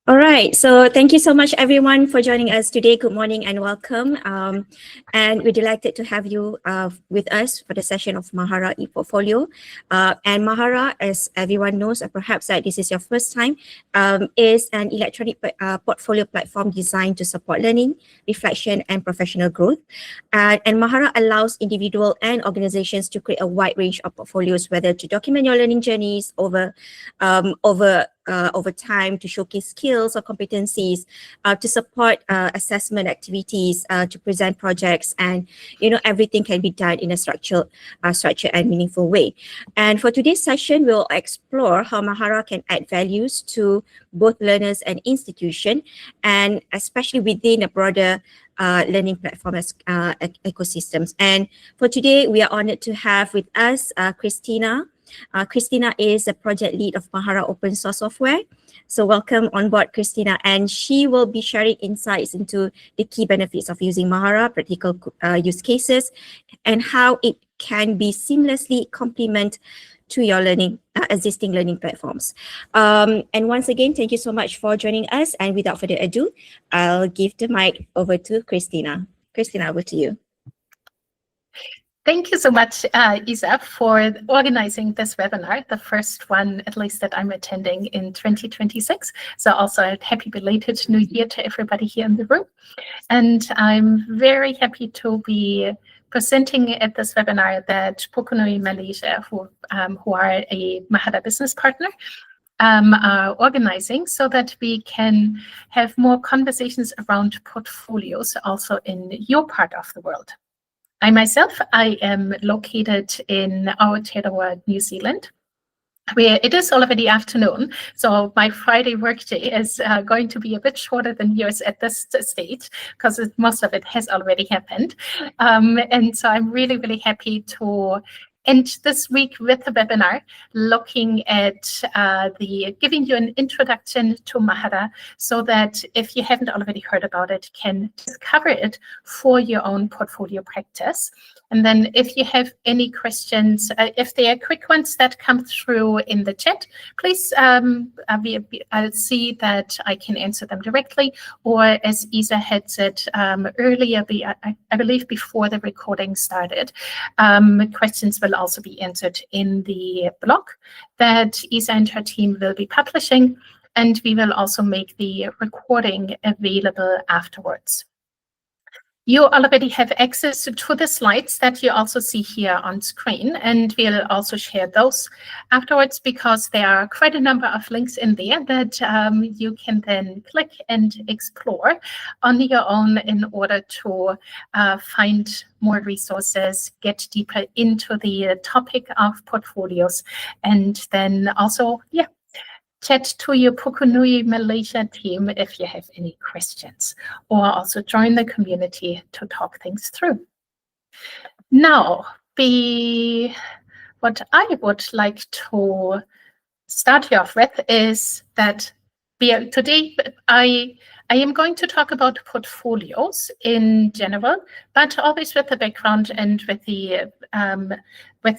All right, so thank you so much everyone for joining us today. Good morning and welcome. And we're delighted to have you with us for the session of Mahara ePortfolio. And Mahara, as everyone knows, or perhaps that this is your first time, is an electronic portfolio platform designed to support learning, reflection, and professional growth. And Mahara allows individual and organizations to create a wide range of portfolios, whether to document your learning journeys over time, to showcase skills or competencies, to support assessment activities, to present projects, and everything can be done in a structured and meaningful way. And for today's session, we'll explore how Mahara can add values to both learners and institution, and especially within a broader learning platform ecosystems. And for today, we are honored to have with us Kristina. Kristina is a project lead of Mahara open source software. So welcome on board, Kristina, and she will be sharing insights into the key benefits of using Mahara, practical use cases, and how it can be seamlessly complement to your existing learning platforms. And once again, thank you so much for joining us. And without further ado, I'll give the mic over to Kristina. Kristina, over to you. Thank you so much, Isa, for organizing this webinar, the first one, at least, that I'm attending in 2026. So also a happy belated New Year to everybody here in the room. And I'm very happy to be presenting at this webinar that Pukunui Malaysia, who are a Mahara business partner, are organizing so that we can have more conversations around portfolios also in your part of the world. I am located in Aotearoa, New Zealand, where it is already afternoon. So my Friday workday is going to be a bit shorter than yours at this stage, because most of it has already happened. And so I'm really, really happy to end this week with the webinar, looking at giving you an introduction to Mahara, so that if you haven't already heard about it, can discover it for your own portfolio practice. And then if you have any questions, if there are quick ones that come through in the chat, please, I'll see that I can answer them directly, or as Isa had said earlier, I believe before the recording started, questions will also be answered in the blog that Isa and her team will be publishing, and we will also make the recording available afterwards. You already have access to the slides that you also see here on screen, and we'll also share those afterwards, because there are quite a number of links in there that you can then click and explore on your own in order to find more resources, get deeper into the topic of portfolios, and then also, chat to your Pukunui Malaysia team if you have any questions, or also join the community to talk things through. Now, what I would like to start you off with is that today I am going to talk about portfolios in general, but always with the background and with the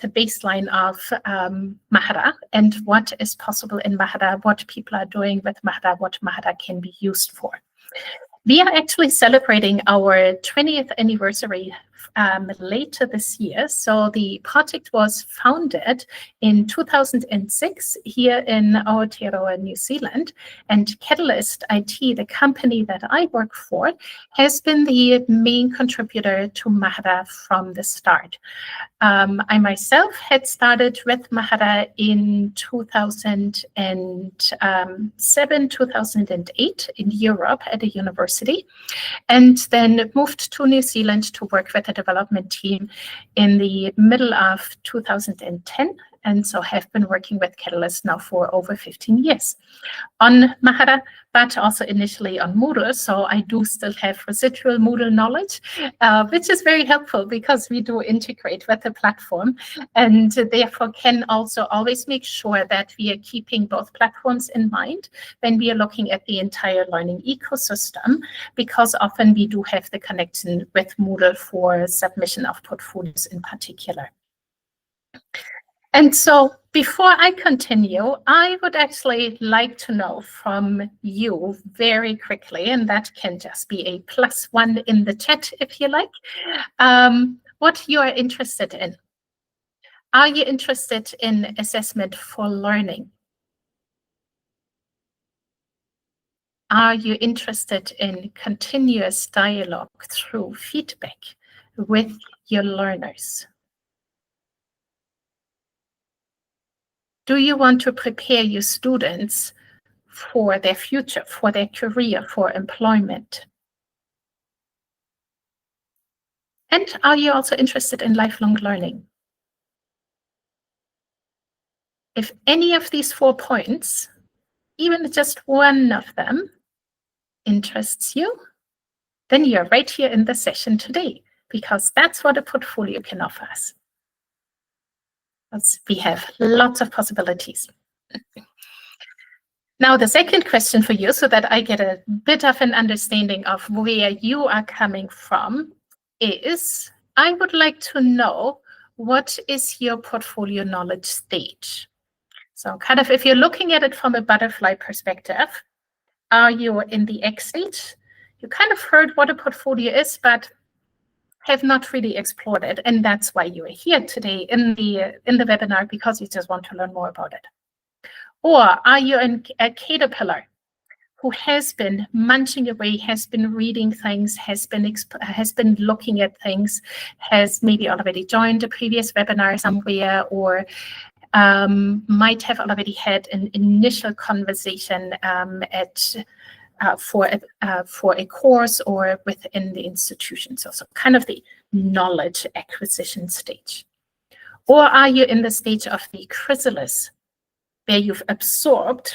baseline of Mahara and what is possible in Mahara, what people are doing with Mahara, what Mahara can be used for. We are actually celebrating our 20th anniversary later this year. So the project was founded in 2006 here in Aotearoa, New Zealand, and Catalyst IT, the company that I work for, has been the main contributor to Mahara from the start. I myself had started with Mahara in 2007, 2008 in Europe at a university, and then moved to New Zealand to work with a development team in the middle of 2010, and so have been working with Catalyst now for over 15 years on Mahara, but also initially on Moodle. So I do still have residual Moodle knowledge, which is very helpful because we do integrate with the platform, and therefore can also always make sure that we are keeping both platforms in mind when we are looking at the entire learning ecosystem, because often we do have the connection with Moodle for submission of portfolios in particular. And so before I continue, I would actually like to know from you very quickly, and that can just be a +1 in the chat if you like, what you are interested in. Are you interested in assessment for learning? Are you interested in continuous dialogue through feedback with your learners? Do you want to prepare your students for their future, for their career, for employment? And are you also interested in lifelong learning? If any of these 4 points, even just one of them, interests you, then you're right here in the session today, because that's what a portfolio can offer us. We have lots of possibilities. Now, the second question for you, so that I get a bit of an understanding of where you are coming from, is I would like to know, what is your portfolio knowledge stage? So kind of if you're looking at it from a butterfly perspective, are you in the X stage? You kind of heard what a portfolio is, but have not really explored it. And that's why you are here today in the webinar, because you just want to learn more about it. Or are you in a caterpillar who has been munching away, has been reading things, has been looking at things, has maybe already joined a previous webinar somewhere, or might have already had an initial conversation for a course or within the institution. So kind of the knowledge acquisition stage. Or are you in the stage of the chrysalis, where you've absorbed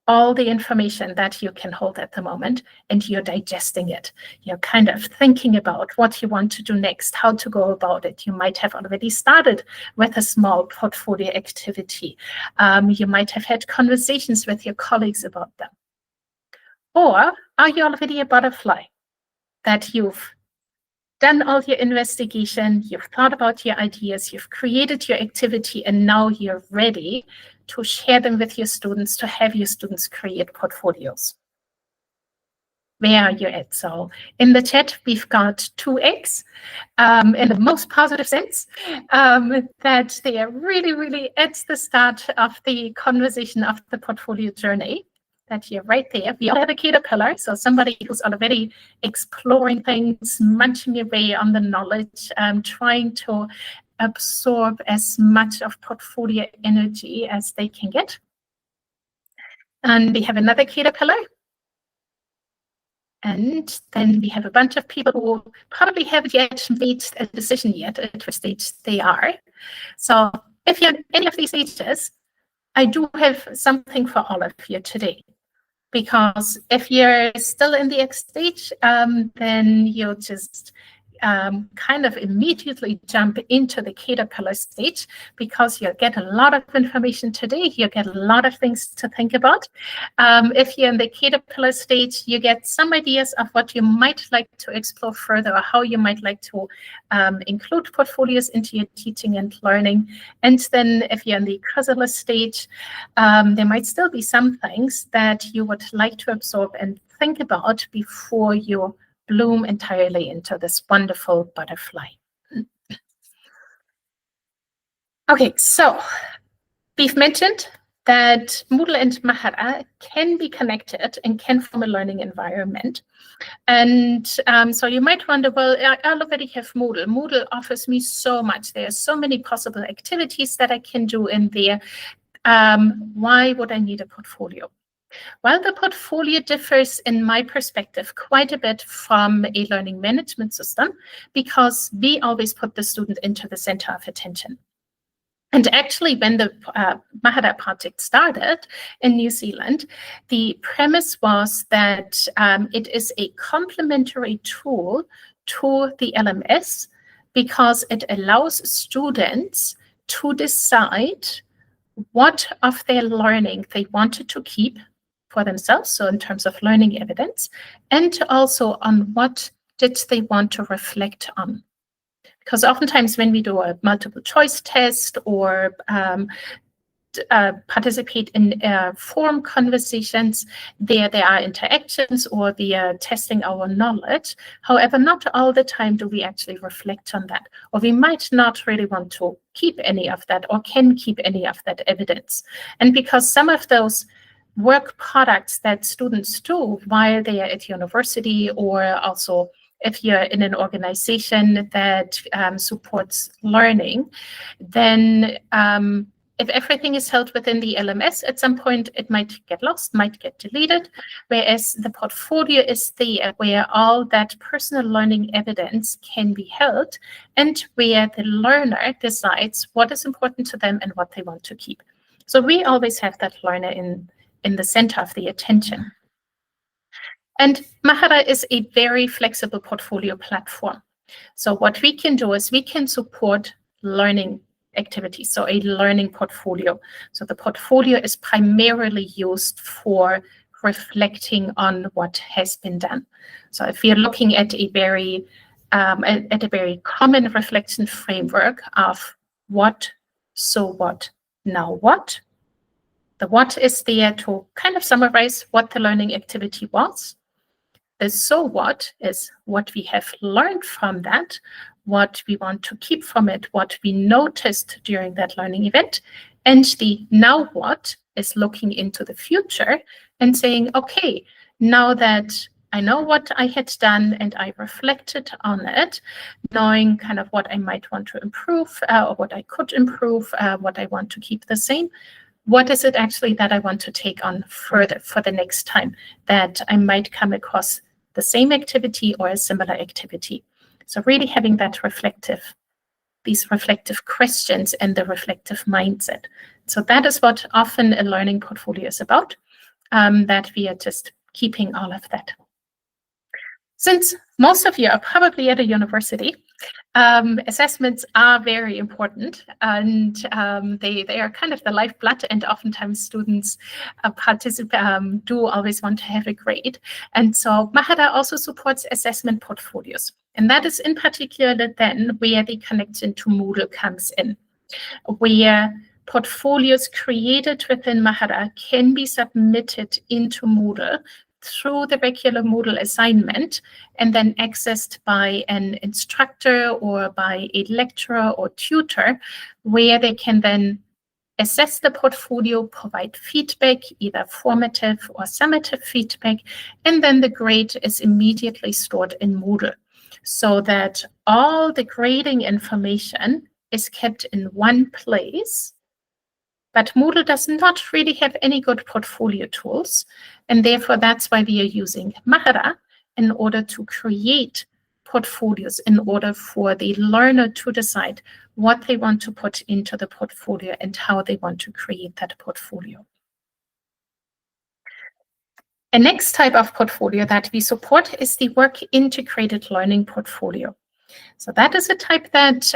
all the information that you can hold at the moment, and you're digesting it. You're kind of thinking about what you want to do next, how to go about it. You might have already started with a small portfolio activity. You might have had conversations with your colleagues about them. Or are you already a butterfly, that you've done all your investigation, you've thought about your ideas, you've created your activity, and now you're ready to share them with your students, to have your students create portfolios? Where are you at? So in the chat, we've got 2x in the most positive sense, that they are really, really at the start of the conversation of the portfolio journey, that you're right there. We all have a caterpillar, so somebody who's already exploring things, munching away on the knowledge, trying to absorb as much of portfolio energy as they can get. And we have another caterpillar. And then we have a bunch of people who probably haven't yet made a decision yet at which stage they are. So if you're in any of these stages, I do have something for all of you today. Because if you're still in the X stage, then you'll just kind of immediately jump into the caterpillar stage, because you'll get a lot of information today. You'll get a lot of things to think about. If you're in the caterpillar stage, you get some ideas of what you might like to explore further, or how you might like to include portfolios into your teaching and learning. And then if you're in the chrysalis stage, there might still be some things that you would like to absorb and think about before you bloom entirely into this wonderful butterfly. Okay, so we've mentioned that Moodle and Mahara can be connected and can form a learning environment. And so you might wonder, well, I already have Moodle. Moodle offers me so much. There are so many possible activities that I can do in there. Why would I need a portfolio? Well, the portfolio differs, in my perspective, quite a bit from a learning management system, because we always put the student into the center of attention. And actually, when the Mahara project started in New Zealand, the premise was that it is a complementary tool to the LMS, because it allows students to decide what of their learning they wanted to keep for themselves, so in terms of learning evidence, and also on what did they want to reflect on. Because oftentimes when we do a multiple choice test or participate in forum conversations, there are interactions or we are testing our knowledge. However, not all the time do we actually reflect on that, or we might not really want to keep any of that or can keep any of that evidence. And because some of those work products that students do while they are at university, or also if you're in an organization that supports learning, then if everything is held within the LMS, at some point it might get lost, might get deleted, whereas the portfolio is there where all that personal learning evidence can be held and where the learner decides what is important to them and what they want to keep. So we always have that learner in the center of the attention. And Mahara is a very flexible portfolio platform. So what we can do is we can support learning activities, so a learning portfolio. So the portfolio is primarily used for reflecting on what has been done. So if you're looking at a very common reflection framework of what, so what, now what, the what is there to kind of summarize what the learning activity was. The so what is what we have learned from that, what we want to keep from it, what we noticed during that learning event. And the now what is looking into the future and saying, okay, now that I know what I had done and I reflected on it, knowing kind of what I might want to improve or what I could improve, what I want to keep the same, what is it actually that I want to take on further for the next time that I might come across the same activity or a similar activity. So really having that these reflective questions and the reflective mindset. So that is what often a learning portfolio is about, that we are just keeping all of that. Since most of you are probably at a university, assessments are very important, and they are kind of the lifeblood, and oftentimes students do always want to have a grade. And so Mahara also supports assessment portfolios. And that is in particular then where the connection to Moodle comes in, where portfolios created within Mahara can be submitted into Moodle through the regular Moodle assignment and then accessed by an instructor or by a lecturer or tutor, where they can then assess the portfolio, provide feedback, either formative or summative feedback, and then the grade is immediately stored in Moodle so that all the grading information is kept in one place. But Moodle does not really have any good portfolio tools, and therefore that's why we are using Mahara in order to create portfolios, in order for the learner to decide what they want to put into the portfolio and how they want to create that portfolio. A next type of portfolio that we support is the work integrated learning portfolio. So that is a type that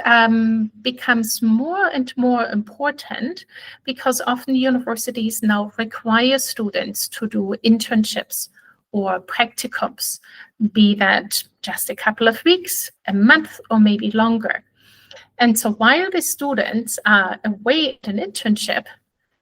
becomes more and more important because often universities now require students to do internships or practicums, be that just a couple of weeks, a month, or maybe longer. And so while the students are away at an internship,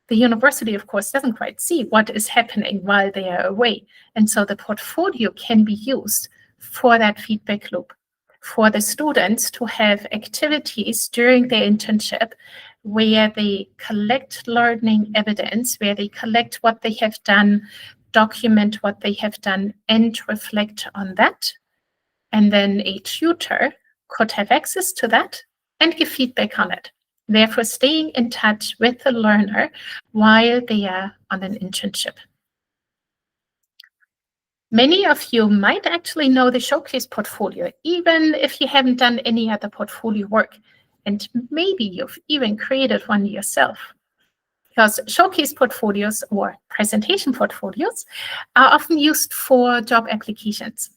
the university, of course, doesn't quite see what is happening while they are away. And so the portfolio can be used for that feedback loop, for the students to have activities during their internship where they collect learning evidence, where they collect what they have done, document what they have done, and reflect on that. And then a tutor could have access to that and give feedback on it. Therefore, staying in touch with the learner while they are on an internship. Many of you might actually know the Showcase portfolio, even if you haven't done any other portfolio work. And maybe you've even created one yourself. Because Showcase portfolios or presentation portfolios are often used for job applications.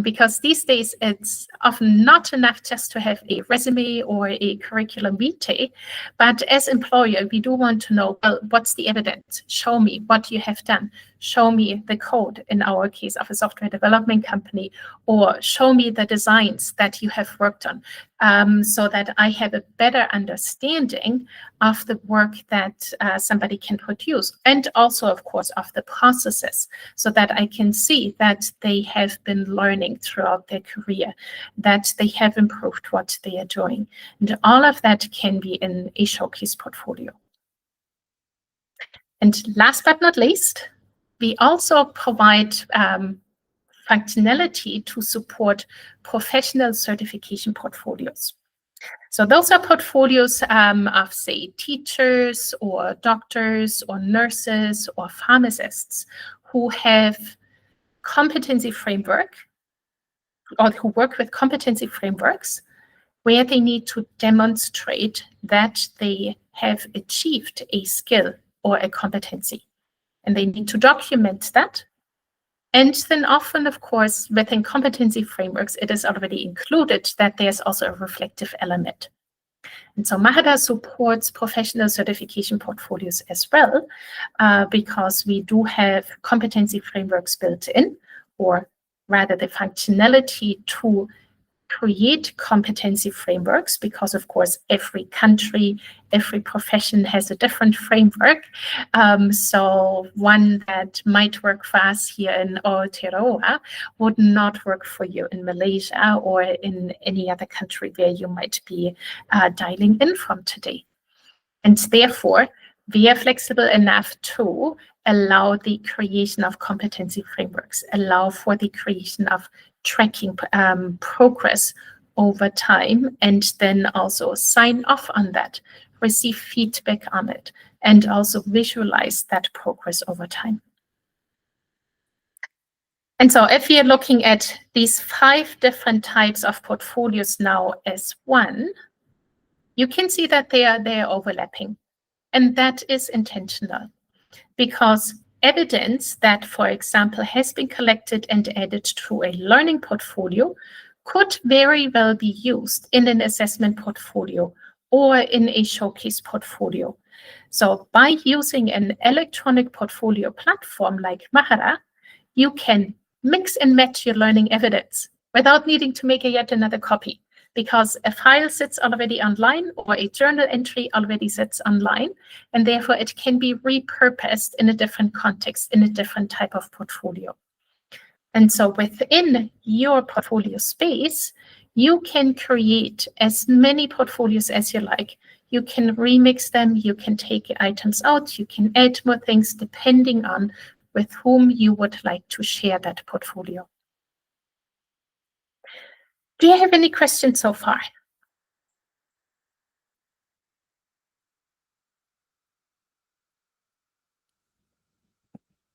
Because these days it's often not enough just to have a resume or a curriculum vitae, but as employer, we do want to know, well, what's the evidence? Show me what you have done. Show me the code, in our case of a software development company, or show me the designs that you have worked on. so that I have a better understanding of the work that somebody can produce, and also, of course, of the processes, so that I can see that they have been learning throughout their career, that they have improved what they are doing. And all of that can be in a showcase portfolio. And last but not least, we also provide functionality to support professional certification portfolios. So those are portfolios of, say, teachers or doctors or nurses or pharmacists who have competency framework, or who work with competency frameworks, where they need to demonstrate that they have achieved a skill or a competency. And they need to document that. And then often, of course, within competency frameworks, it is already included that there's also a reflective element. And so Mahara supports professional certification portfolios as well, because we do have competency frameworks built in, or rather the functionality to create competency frameworks, because of course every country, every profession has a different framework. So one that might work for us here in Aotearoa would not work for you in Malaysia or in any other country where you might be dialing in from today. And therefore, we are flexible enough to allow the creation of competency frameworks, allow for the creation of tracking progress over time, and then also sign off on that, receive feedback on it, and also visualize that progress over time. And so if we are looking at these 5 different types of portfolios now as one, you can see that they are overlapping. And that is intentional, because evidence that, for example, has been collected and added to a learning portfolio could very well be used in an assessment portfolio or in a showcase portfolio. So by using an electronic portfolio platform like Mahara, you can mix and match your learning evidence without needing to make yet another copy, because a file sits already online or a journal entry already sits online, and therefore it can be repurposed in a different context, in a different type of portfolio. And so within your portfolio space, you can create as many portfolios as you like. You can remix them, you can take items out, you can add more things depending on with whom you would like to share that portfolio. Do you have any questions so far?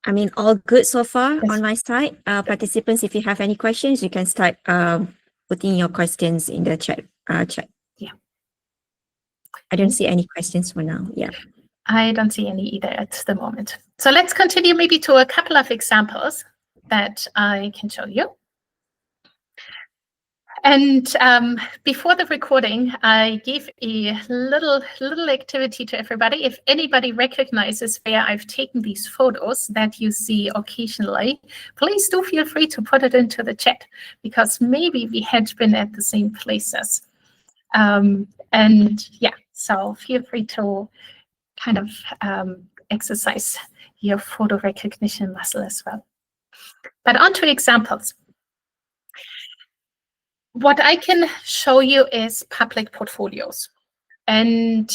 I mean, all good so far Yes. on my side. Participants, if you have any questions, you can start putting your questions in the chat. Yeah. I don't see any questions for now. Yeah. I don't see any either at the moment. So let's continue maybe to a couple of examples that I can show you. And before the recording, I gave a little activity to everybody. If anybody recognizes where I've taken these photos that you see occasionally, please do feel free to put it into the chat, because maybe we had been at the same places. And yeah, so feel free to kind of exercise your photo recognition muscle as well. But on to examples. What I can show you is public portfolios. And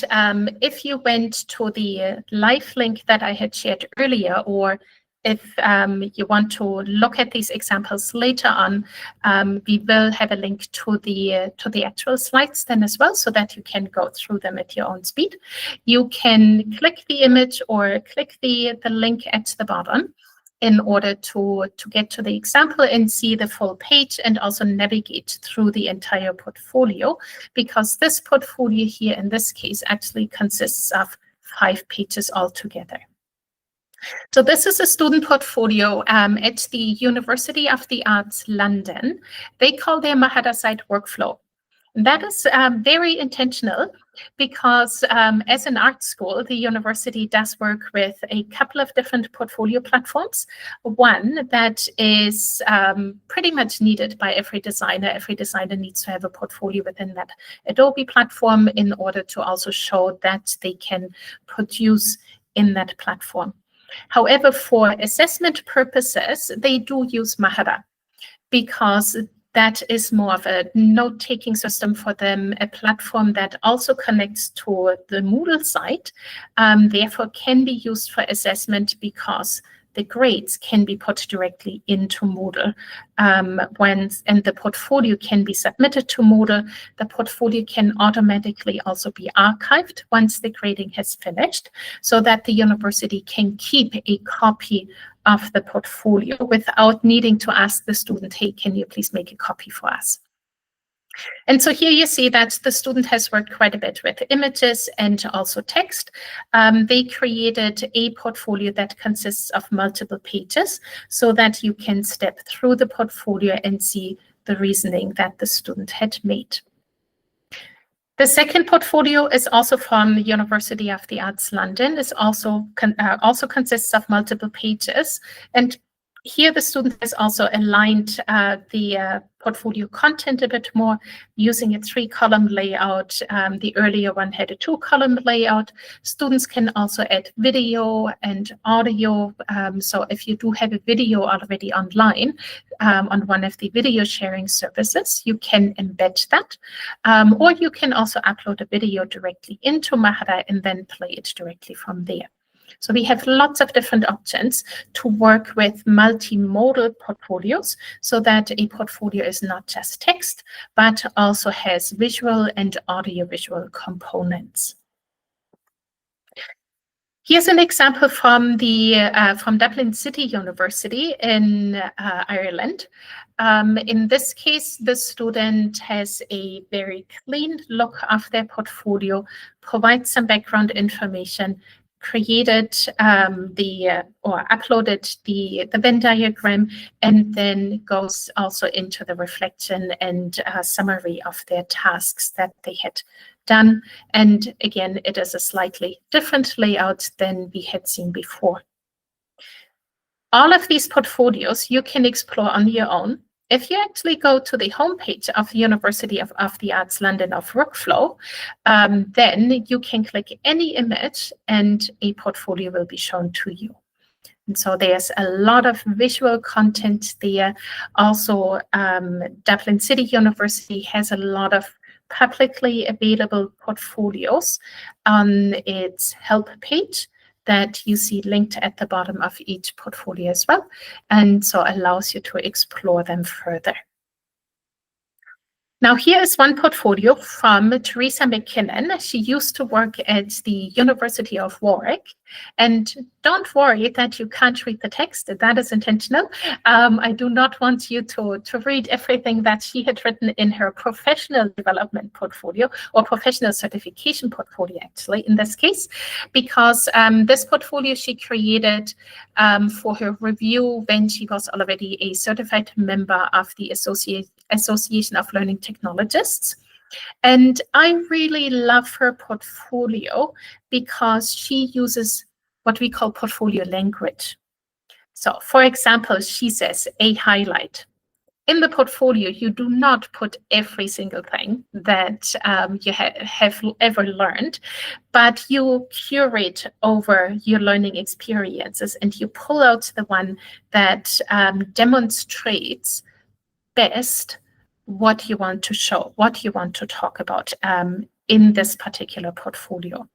if you went to the live link that I had shared earlier, or if you want to look at these examples later on, we will have a link to the actual slides then as well, so that you can go through them at your own speed. You can click the image or click the link at the bottom in order to get to the example and see the full page, and also navigate through the entire portfolio, because this portfolio here in this case actually consists of 5 pages altogether. So this is a student portfolio at the University of the Arts London. They call their Mahara site workflow. That is very intentional because as an art school, the university does work with a couple of different portfolio platforms. One that is pretty much needed by every designer. Every designer needs to have a portfolio within that Adobe platform in order to also show that they can produce in that platform. However, for assessment purposes, they do use Mahara because that is more of a note-taking system for them, a platform that also connects to the Moodle site, therefore can be used for assessment because the grades can be put directly into Moodle. And the portfolio can be submitted to Moodle. The portfolio can automatically also be archived once the grading has finished, so that the university can keep a copy of the portfolio without needing to ask the student, hey, can you please make a copy for us? And so here you see that the student has worked quite a bit with images and also text. They created a portfolio that consists of multiple pages so that you can step through the portfolio and see the reasoning that the student had made. The second portfolio is also from the University of the Arts London. It also consists of multiple pages. And here the student has also aligned the portfolio content a bit more using a 3-column layout. The earlier one had a 2-column layout. Students can also add video and audio. So if you do have a video already online on one of the video sharing services, you can embed that. Or you can also upload a video directly into Mahara and then play it directly from there. So we have lots of different options to work with multimodal portfolios so that a portfolio is not just text, but also has visual and audiovisual components. Here's an example from from Dublin City University in Ireland. In this case, the student has a very clean look of their portfolio, provides some background information, created or uploaded the Venn diagram, and then goes also into the reflection and summary of their tasks that they had done. And again, it is a slightly different layout than we had seen before. All of these portfolios you can explore on your own. If you actually go to the homepage of the University of the Arts London of Workflow, then you can click any image and a portfolio will be shown to you. And so there's a lot of visual content there. Also, Dublin City University has a lot of publicly available portfolios on its help page that you see linked at the bottom of each portfolio as well, and so allows you to explore them further. Now, here is one portfolio from Teresa McKinnon. She used to work at the University of Warwick. And don't worry that you can't read the text. That is intentional. I do not want you to read everything that she had written in her professional development portfolio, or professional certification portfolio, actually, in this case, because this portfolio she created for her review when she was already a certified member of the Association of Learning Technologists. And I really love her portfolio because she uses what we call portfolio language. So, for example, she says a highlight. In the portfolio, you do not put every single thing that you have ever learned, but you curate over your learning experiences and you pull out the one that demonstrates best what you want to show, what you want to talk about in this particular portfolio.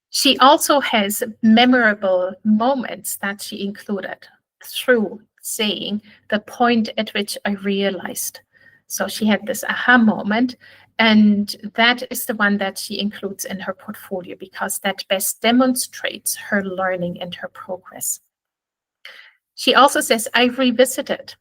She also has memorable moments that she included through saying the point at which I realized. So she had this aha moment, and that is the one that she includes in her portfolio because that best demonstrates her learning and her progress. She also says, I revisited.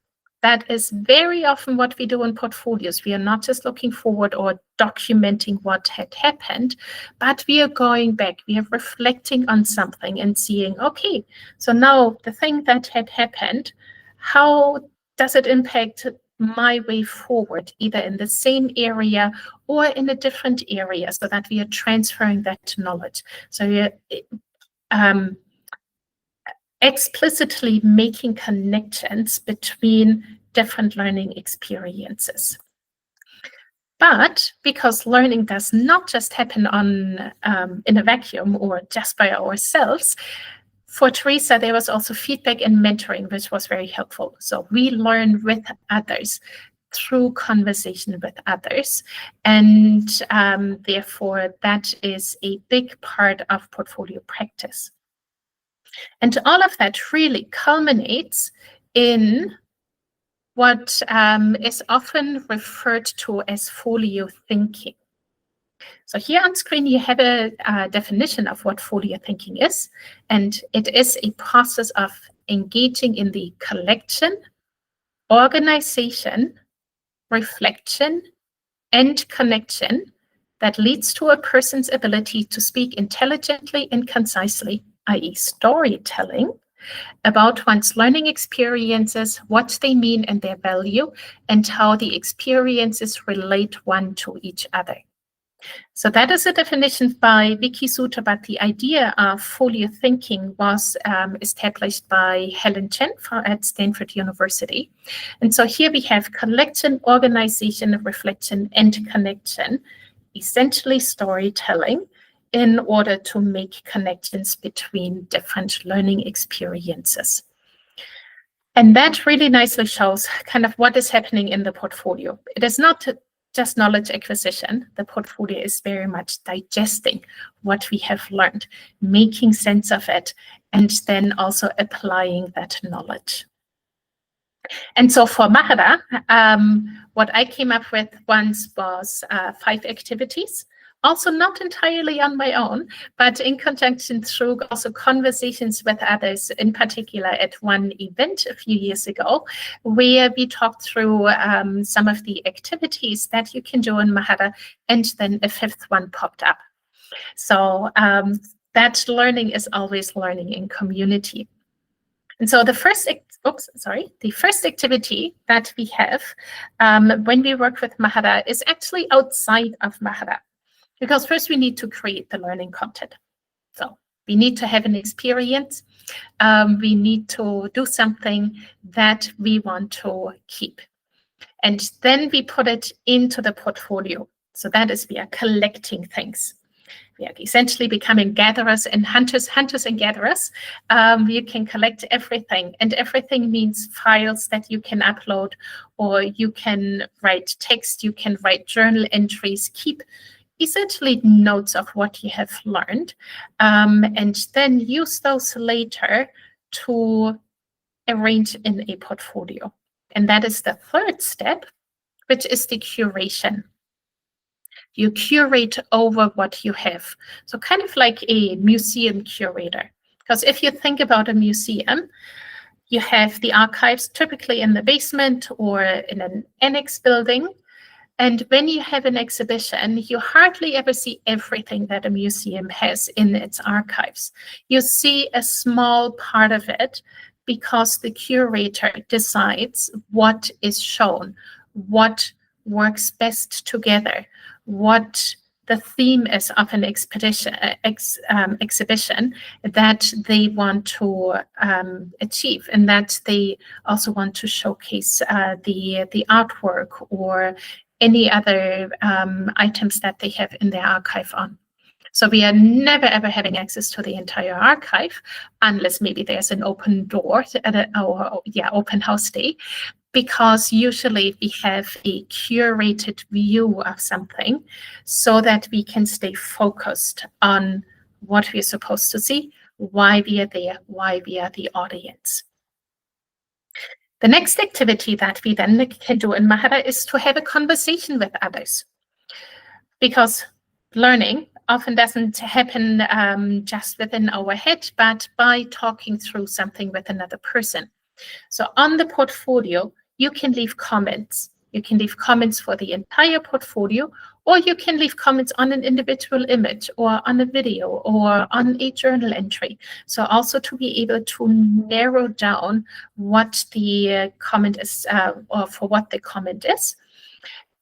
That is very often what we do in portfolios. We are not just looking forward or documenting what had happened, but we are going back. We are reflecting on something and seeing, okay, so now the thing that had happened, how does it impact my way forward, either in the same area or in a different area, so that we are transferring that knowledge. So you're explicitly making connections between different learning experiences. But because learning does not just happen in a vacuum or just by ourselves, for Teresa, there was also feedback and mentoring, which was very helpful. So we learn with others through conversation with others. And therefore, that is a big part of portfolio practice. And all of that really culminates in what is often referred to as folio thinking. So here on screen, you have a definition of what folio thinking is, and it is a process of engaging in the collection, organization, reflection, and connection that leads to a person's ability to speak intelligently and concisely, i.e. storytelling, about one's learning experiences, what they mean and their value, and how the experiences relate one to each other. So that is a definition by Vicky Suter, but the idea of folio thinking was established by Helen Chen at Stanford University. And so here we have collection, organization, reflection, and connection, essentially storytelling, in order to make connections between different learning experiences. And that really nicely shows kind of what is happening in the portfolio. It is not just knowledge acquisition. The portfolio is very much digesting what we have learned, making sense of it, and then also applying that knowledge. And so for Mahara, what I came up with once was 5 activities. Also not entirely on my own, but in conjunction through also conversations with others, in particular at one event a few years ago, where we talked through some of the activities that you can do in Mahara, and then a 5th one popped up. So that learning is always learning in community. And so the first activity that we have when we work with Mahara is actually outside of Mahara. Because first we need to create the learning content. So we need to have an experience. We need to do something that we want to keep. And then we put it into the portfolio. So that is, we are collecting things. We are essentially becoming gatherers and hunters and gatherers. You can collect everything, and everything means files that you can upload, or you can write text, you can write journal entries, keep essentially notes of what you have learned, and then use those later to arrange in a portfolio. And that is the 3rd step, which is the curation. You curate over what you have. So kind of like a museum curator. Because if you think about a museum, you have the archives typically in the basement or in an annex building. And when you have an exhibition, you hardly ever see everything that a museum has in its archives. You see a small part of it because the curator decides what is shown, what works best together, what the theme is of an exhibition that they want to achieve, and that they also want to showcase the artwork or any other items that they have in their archive on. So we are never ever having access to the entire archive unless maybe there's an open door open house day, because usually we have a curated view of something so that we can stay focused on what we're supposed to see, why we are there, why we are the audience. The next activity that we then can do in Mahara is to have a conversation with others, because learning often doesn't happen just within our head, but by talking through something with another person. So on the portfolio, you can leave comments. You can leave comments for the entire portfolio, or you can leave comments on an individual image or on a video or on a journal entry. So also to be able to narrow down what the comment is, or for what the comment is.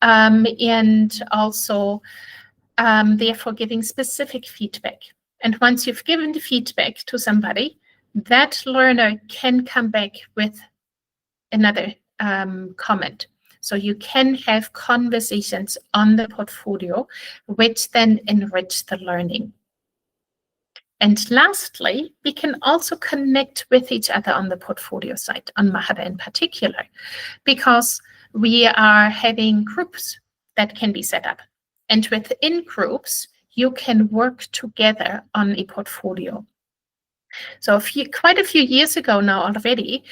And also, therefore, giving specific feedback. And once you've given the feedback to somebody, that learner can come back with another comment. So you can have conversations on the portfolio, which then enrich the learning. And lastly, we can also connect with each other on the portfolio site, on Mahara in particular, because we are having groups that can be set up. And within groups, you can work together on a portfolio. So quite a few years ago now already,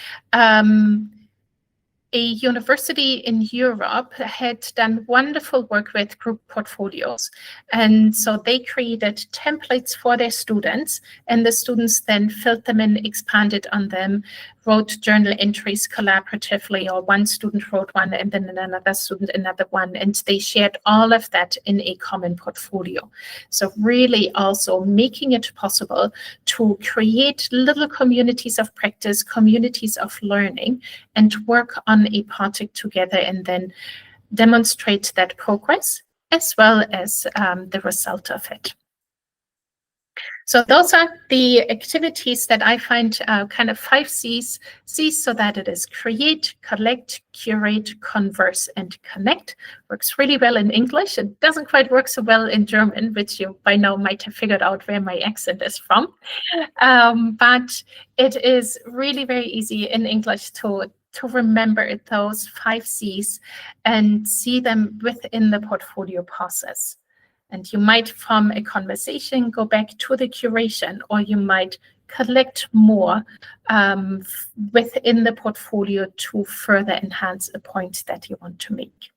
a university in Europe had done wonderful work with group portfolios. And so they created templates for their students, and the students then filled them in, expanded on them, wrote journal entries collaboratively, or one student wrote one and then another student another one, and they shared all of that in a common portfolio. So really also making it possible to create little communities of practice, communities of learning, and work on a project together and then demonstrate that progress as well as the result of it. So those are the activities that I find kind of 5 C's. C's so that it is create, collect, curate, converse, and connect. Works really well in English. It doesn't quite work so well in German, which you by now might have figured out where my accent is from. But it is really very easy in English to remember those 5 C's and see them within the portfolio process. And you might, from a conversation, go back to the curation, or you might collect more within the portfolio to further enhance a point that you want to make.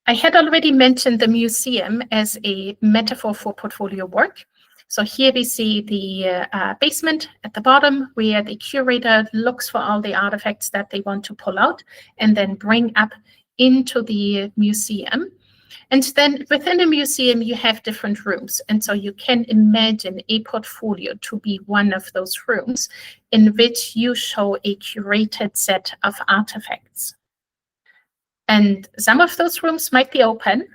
I had already mentioned the museum as a metaphor for portfolio work. So here we see the basement at the bottom, where the curator looks for all the artifacts that they want to pull out and then bring up into the museum. And then within a museum, you have different rooms. And so you can imagine a portfolio to be one of those rooms in which you show a curated set of artifacts. And some of those rooms might be open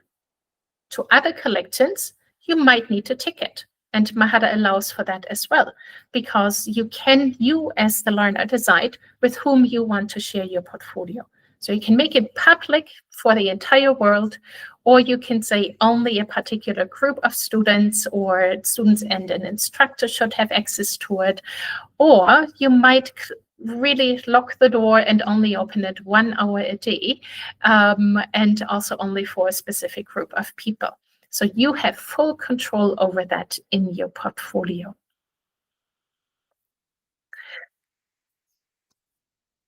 to other collections. You might need a ticket. And Mahara allows for that as well, because you as the learner decide with whom you want to share your portfolio. So you can make it public for the entire world, or you can say only a particular group of students or students and an instructor should have access to it. Or you might really lock the door and only open it 1 hour a day, and also only for a specific group of people. So you have full control over that in your portfolio.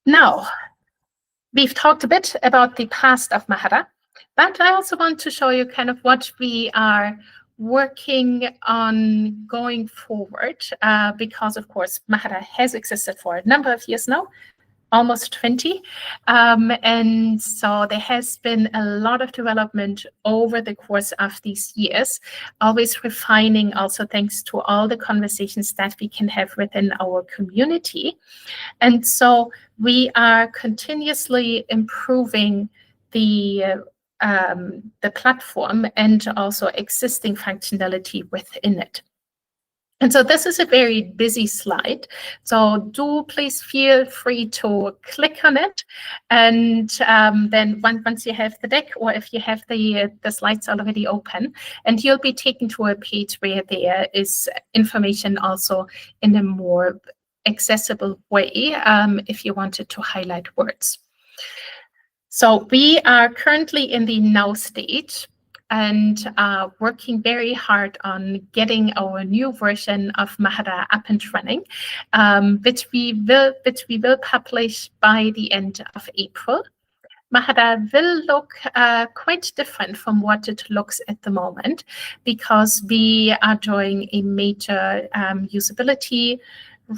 Now, we've talked a bit about the past of Mahara, but I also want to show you kind of what we are working on going forward, because, of course, Mahara has existed for a number of years now, almost 20. And so there has been a lot of development over the course of these years, always refining also thanks to all the conversations that we can have within our community. And so we are continuously improving the platform and also existing functionality within it. And so this is a very busy slide. So do please feel free to click on it. And then once you have the deck, or if you have the slides already open, and you'll be taken to a page where there is information also in a more accessible way if you wanted to highlight words. So we are currently in the now stage and working very hard on getting our new version of Mahara up and running, which we will publish by the end of April. Mahara will look quite different from what it looks at the moment, because we are doing a major usability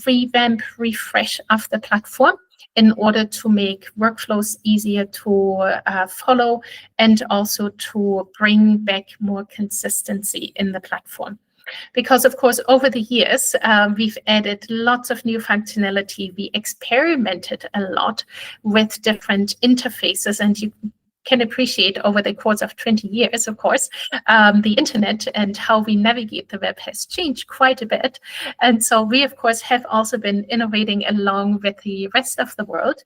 revamp, refresh of the platform. in order to make workflows easier to follow and also to bring back more consistency in the platform. Because, of course, over the years, we've added lots of new functionality. We experimented a lot with different interfaces, and you can appreciate over the course of 20 years, of course, the internet and how we navigate the web has changed quite a bit. And so we, of course, have also been innovating along with the rest of the world.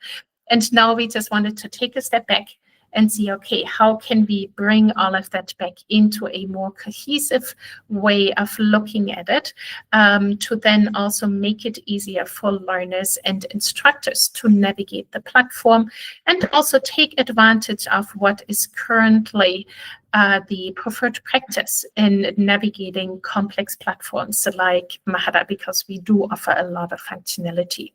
And now we just wanted to take a step back and see, okay, how can we bring all of that back into a more cohesive way of looking at it, to then also make it easier for learners and instructors to navigate the platform and also take advantage of what is currently the preferred practice in navigating complex platforms like Mahara, because we do offer a lot of functionality.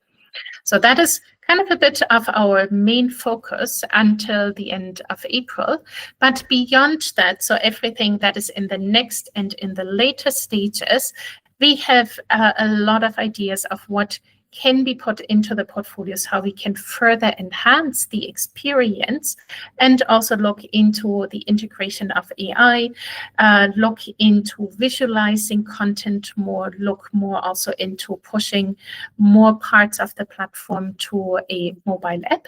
So that is kind of a bit of our main focus until the end of April. But beyond that, so everything that is in the next and in the later stages, we have a lot of ideas of what can be put into the portfolios, how we can further enhance the experience, and also look into the integration of AI, look into visualizing content more, look more also into pushing more parts of the platform to a mobile app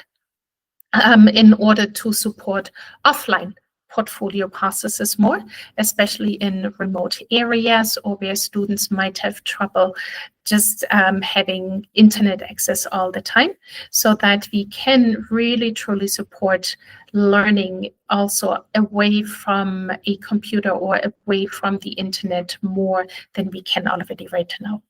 in order to support offline portfolio processes more, especially in remote areas or where students might have trouble just having internet access all the time, so that we can really truly support learning also away from a computer or away from the internet more than we can already right now.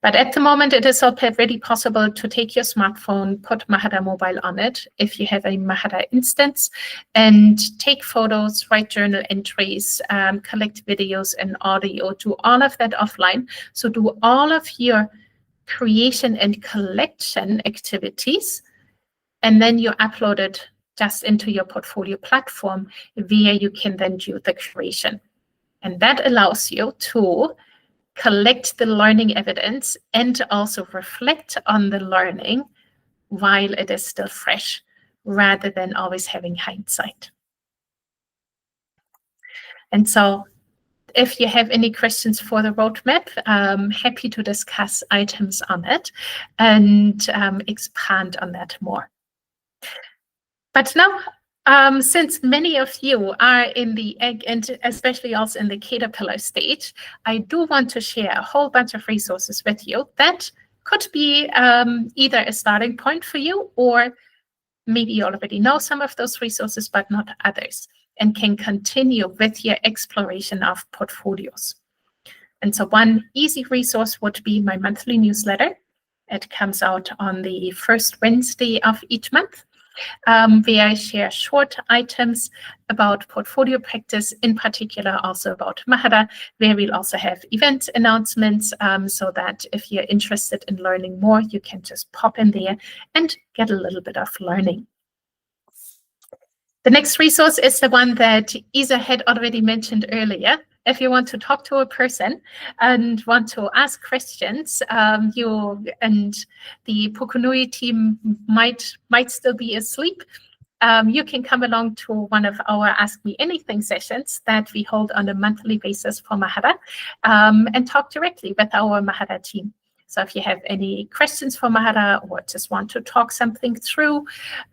But at the moment, it is already possible to take your smartphone, put Mahara Mobile on it, if you have a Mahara instance, and take photos, write journal entries, collect videos and audio, do all of that offline. So do all of your creation and collection activities, and then you upload it just into your portfolio platform, where you can then do the creation. And that allows you to collect the learning evidence and also reflect on the learning while it is still fresh, rather than always having hindsight. And so if you have any questions for the roadmap, I'm happy to discuss items on it and expand on that more. But now, since many of you are in the egg and especially also in the caterpillar stage, I do want to share a whole bunch of resources with you that could be either a starting point for you, or maybe you already know some of those resources, but not others, and can continue with your exploration of portfolios. And so one easy resource would be my monthly newsletter. It comes out on the first Wednesday of each month, where I share short items about portfolio practice, in particular also about Mahara, where we'll also have event announcements, so that if you're interested in learning more, you can just pop in there and get a little bit of learning. The next resource is the one that Isa had already mentioned earlier. If you want to talk to a person and want to ask questions, you and the Pukunui team might still be asleep, you can come along to one of our Ask Me Anything sessions that we hold on a monthly basis for Mahara, and talk directly with our Mahara team. So if you have any questions for Mahara, or just want to talk something through,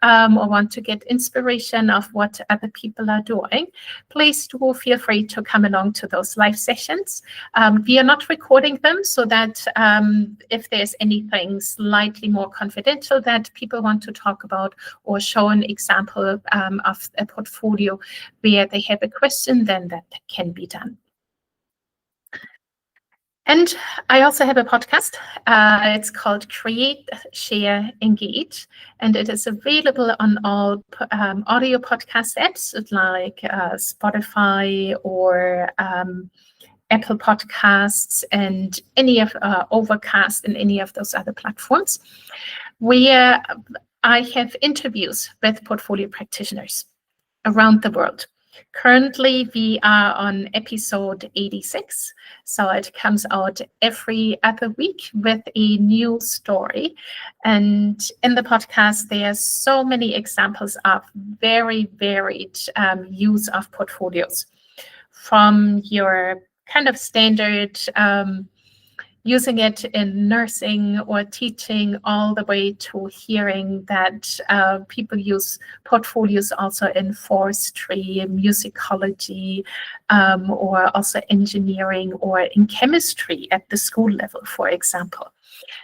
or want to get inspiration of what other people are doing, please do feel free to come along to those live sessions. We are not recording them, so that if there's anything slightly more confidential that people want to talk about, or show an example of a portfolio where they have a question, then that can be done. And I also have a podcast. It's called Create, Share, Engage, and it is available on all audio podcast apps like Spotify or Apple Podcasts, and any of Overcast and any of those other platforms, where I have interviews with portfolio practitioners around the world. Currently, we are on episode 86, so it comes out every other week with a new story. And in the podcast, there are so many examples of very varied use of portfolios, from your kind of standard using it in nursing or teaching, all the way to hearing that people use portfolios also in forestry, musicology, or also engineering, or in chemistry at the school level, for example.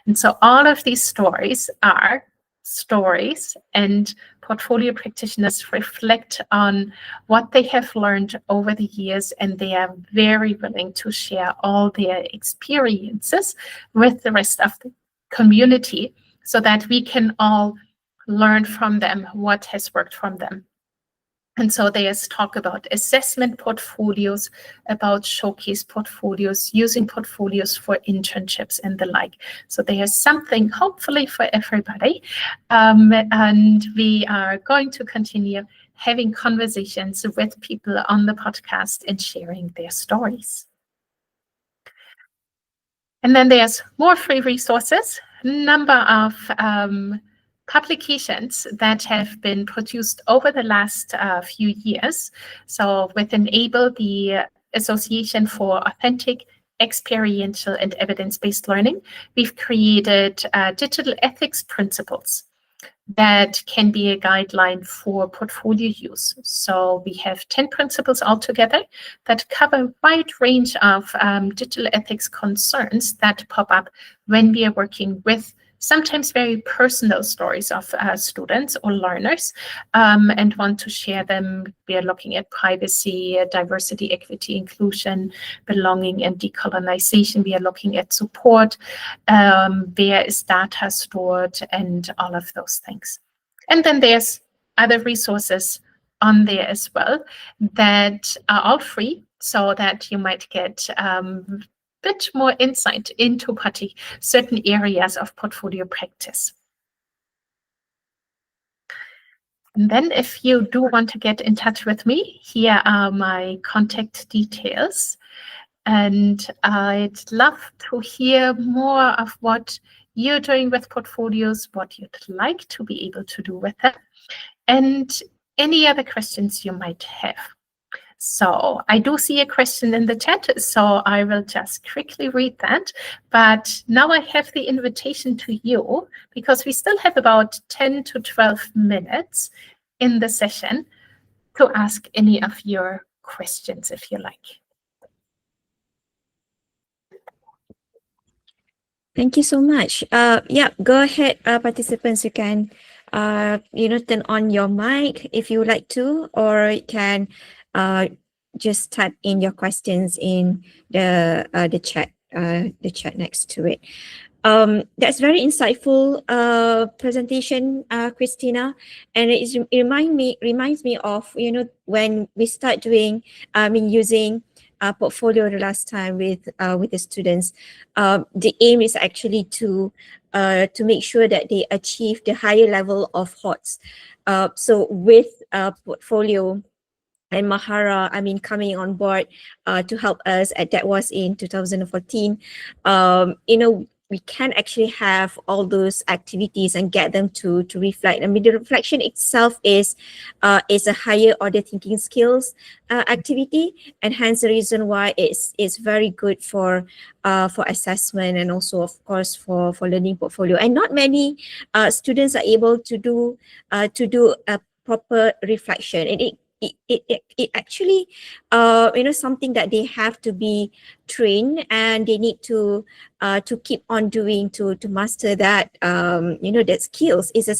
And so all of these stories are stories, and portfolio practitioners reflect on what they have learned over the years, and they are very willing to share all their experiences with the rest of the community so that we can all learn from them what has worked from them. And so there's talk about assessment portfolios, about showcase portfolios, using portfolios for internships and the like. So there's something hopefully for everybody. And we are going to continue having conversations with people on the podcast and sharing their stories. And then there's more free resources, number of publications that have been produced over the last few years. So with Enable, the Association for Authentic, Experiential, and Evidence-Based Learning, we've created digital ethics principles that can be a guideline for portfolio use. So we have 10 principles altogether that cover a wide range of digital ethics concerns that pop up when we are working with sometimes very personal stories of students or learners, and want to share them. We are looking at privacy, diversity, equity, inclusion, belonging, and decolonization. We are looking at support, where is data stored, and all of those things. And then there's other resources on there as well that are all free, so that you might get bit more insight into certain areas of portfolio practice. And then if you do want to get in touch with me, here are my contact details. And I'd love to hear more of what you're doing with portfolios, what you'd like to be able to do with them, and any other questions you might have. So I do see a question in the chat, so I will just quickly read that. But now I have the invitation to you, because we still have about 10 to 12 minutes in the session, to ask any of your questions if you like. Thank you so much. Yeah, go ahead, participants. You can, turn on your mic if you would like to, or you can just type in your questions in the chat next to it. That's very insightful presentation, Kristina, and it reminds me of when we start doing using portfolio the last time with the students. The aim is actually to make sure that they achieve the higher level of HOTS. So with portfolio and Mahara, coming on board to help us, that was in 2014. We can actually have all those activities and get them to reflect. The reflection itself is a higher order thinking skills activity, and hence the reason why it's very good for assessment, and also of course for learning portfolio. And not many students are able to do a proper reflection, and it actually something that they have to be trained, and they need to keep on doing to master that. That skills is a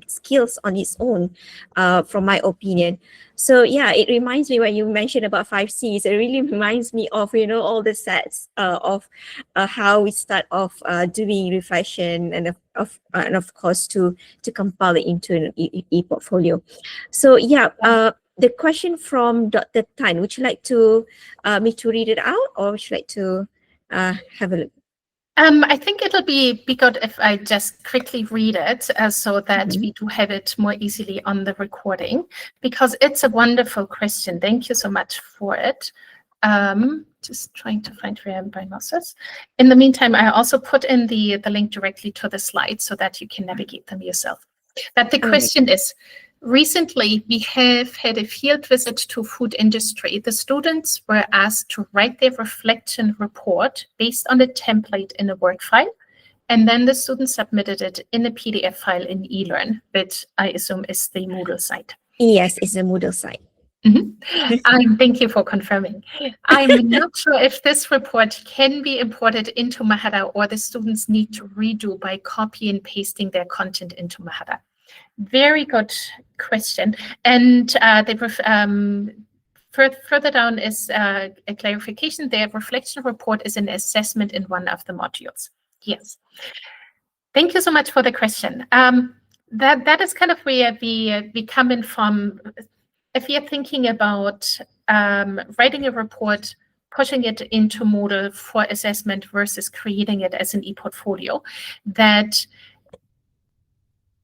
skills on its own, from my opinion. So yeah, it reminds me when you mentioned about 5 C's. It really reminds me of all the sets of how we start off doing reflection, and of course to compile it into an e-portfolio. So yeah, the question from Dr. Tan, would you like to me to read it out, or would you like to have a look? I think it'll be good if I just quickly read it so that we do have it more easily on the recording, because it's a wonderful question. Thank you so much for it. Just trying to find where my mouse is. In the meantime, I also put in the link directly to the slides so that you can navigate them yourself. But the question is, recently, we have had a field visit to food industry. The students were asked to write their reflection report based on a template in a Word file, and then the students submitted it in a PDF file in eLearn, which I assume is the Moodle site. Yes, it's a Moodle site. Thank you for confirming. I'm not sure if this report can be imported into Mahara or the students need to redo by copy and pasting their content into Mahara. Very good question. And further down is a clarification. Their reflection report is an assessment in one of the modules. Yes. Thank you so much for the question. That is kind of where we come in from. If you're thinking about writing a report, pushing it into Moodle for assessment versus creating it as an e-portfolio, that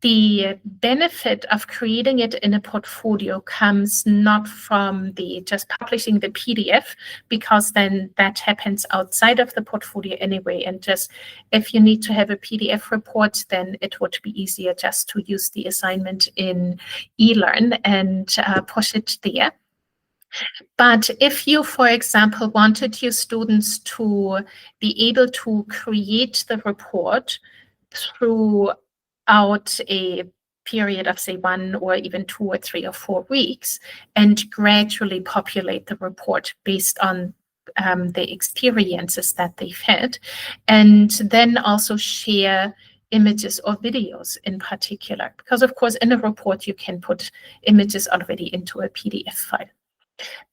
the benefit of creating it in a portfolio comes not from just publishing the PDF, because then that happens outside of the portfolio anyway. And just if you need to have a PDF report, then it would be easier just to use the assignment in eLearn and push it there. But if you, for example, wanted your students to be able to create the report throughout a period of, say, 1 or even 2 or 3 or 4 weeks, and gradually populate the report based on the experiences that they've had, and then also share images or videos in particular, because of course in a report you can put images already into a PDF file.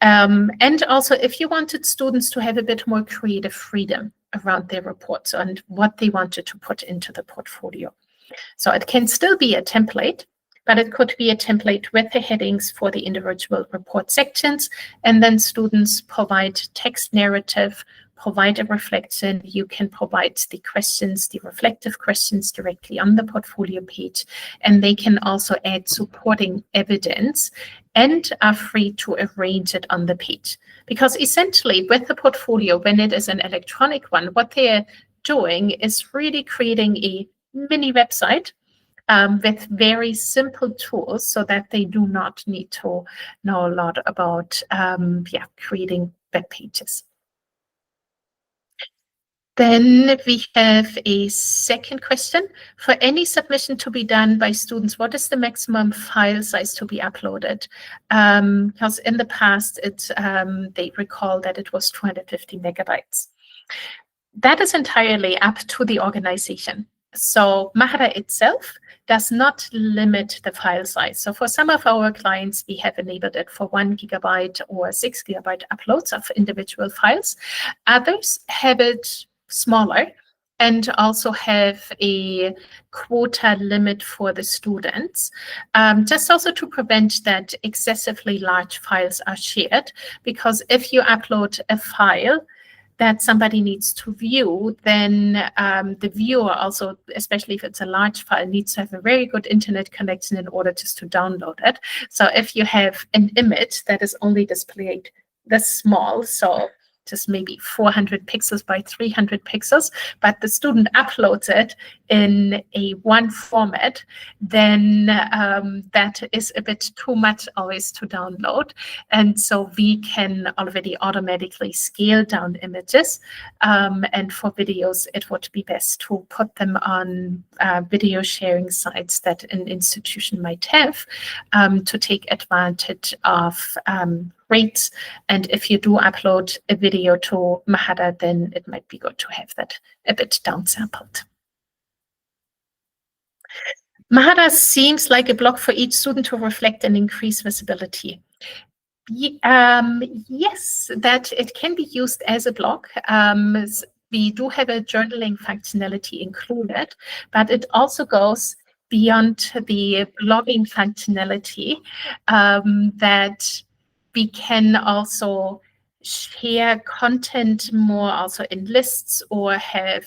And also, if you wanted students to have a bit more creative freedom around their reports and what they wanted to put into the portfolio. So it can still be a template, but it could be a template with the headings for the individual report sections, and then students provide text narrative, provide a reflection. You can provide the questions, the reflective questions directly on the portfolio page, and they can also add supporting evidence and are free to arrange it on the page. Because essentially with the portfolio, when it is an electronic one, what they're doing is really creating a mini website with very simple tools, so that they do not need to know a lot about creating web pages. Then we have a second question. For any submission to be done by students, what is the maximum file size to be uploaded? Because in the past, they recall that it was 250 megabytes. That is entirely up to the organization. So Mahara itself does not limit the file size. So for some of our clients, we have enabled it for 1 gigabyte or 6 gigabyte uploads of individual files. Others have it smaller and also have a quota limit for the students, just also to prevent that excessively large files are shared. Because if you upload a file that somebody needs to view, then the viewer also, especially if it's a large file, needs to have a very good internet connection in order just to download it. So if you have an image that is only displayed this small, so just maybe 400 pixels by 300 pixels, but the student uploads it in a one format, then that is a bit too much always to download. And so we can already automatically scale down images. And for videos, it would be best to put them on video sharing sites that an institution might have to take advantage of rates. And if you do upload a video to Mahara, then it might be good to have that a bit downsampled. Mahara seems like a blog for each student to reflect and increase visibility. Yes, that it can be used as a blog. We do have a journaling functionality included, but it also goes beyond the blogging functionality, that we can also share content more also in lists or have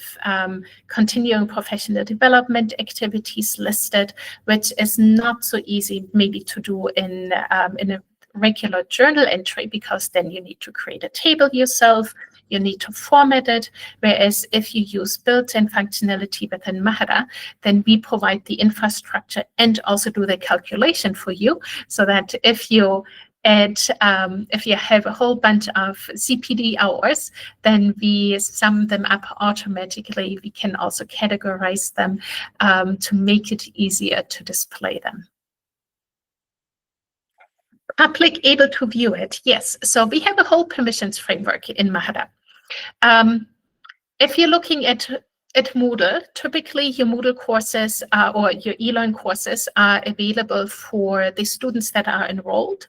continuing professional development activities listed, which is not so easy maybe to do in a regular journal entry, because then you need to create a table yourself, you need to format it. Whereas if you use built-in functionality within Mahara, then we provide the infrastructure and also do the calculation for you, so that if you if you have a whole bunch of CPD hours, then we sum them up automatically. We can also categorize them to make it easier to display them. Public able to view it, yes. So we have a whole permissions framework in Mahara. If you're looking at Moodle, typically your Moodle courses or your e-learn courses are available for the students that are enrolled.